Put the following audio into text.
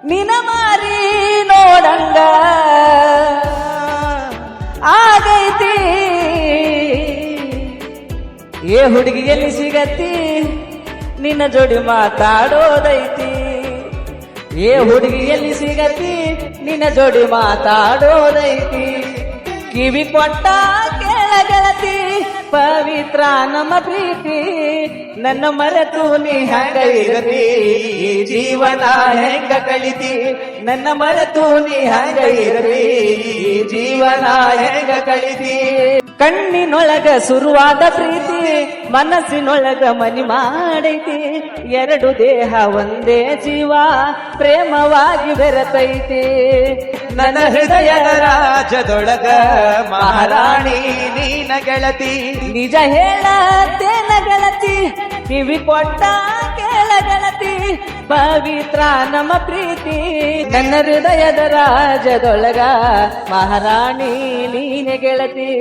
ನಿನ ಮಾರಿ ನೋಡಂಗ ಆಗೈತಿ. ಏ ಹುಡುಗಿ ಎಲ್ಲಿ ಸಿಗತಿ, ನಿನ್ನ ಜೋಡಿ ಮಾತಾಡೋದೈತಿ. ಏ ಹುಡುಗಿ ಎಲ್ಲಿ ಸಿಗತಿ, ನಿನ್ನ ಜೋಡಿ ಮಾತಾಡೋದೈತಿ. ಕಿವಿ ಕೊಟ್ಟ ಕೇಳಗಳತಿ, ಪವಿತ್ರ ನಮ್ಮ ಪ್ರೀತಿ. ನನ್ನ ಮರೆತು ನೀ ಹೆಂಗ ಇರತಿ, ಈ ಜೀವನ ಹೆಂಗ ಕಳಿತಿ. ನನ್ನ ಮರೆತು ನೀ ಹೆಂಗ ಇರತಿ, ಈ ಜೀವನ ಹೆಂಗ ಕಳಿತಿ. ಕಣ್ಣಿನೊಳಗ ಶುರುವಾದ ಪ್ರೀತಿ, ಮನಸ್ಸಿನೊಳಗ ಮನಿ ಮಾಡೈತಿ. ಎರಡು ದೇಹ ಒಂದೇ ಜೀವ, ಪ್ರೇಮವಾಗಿ ಬೆರೆತೈತಿ. ನನ್ನ ಹೃದಯದ ರಾಜದೊಳಗ ಮಹಾರಾಣಿ ನೀನ ಗೆಳತಿ. ನಿಜ ಹೇಳತೇನ ಗೆಳತಿ, ಕಿವಿ ಕೊಟ್ಟ ಕೇಳ ಗೆಳತಿ. ಪವಿತ್ರ ನಮ್ಮ ಪ್ರೀತಿ, ನನ್ನ ಹೃದಯದ ರಾಜದೊಳಗ ಮಹಾರಾಣಿ ನೀನೆ ಗೆಳತಿ.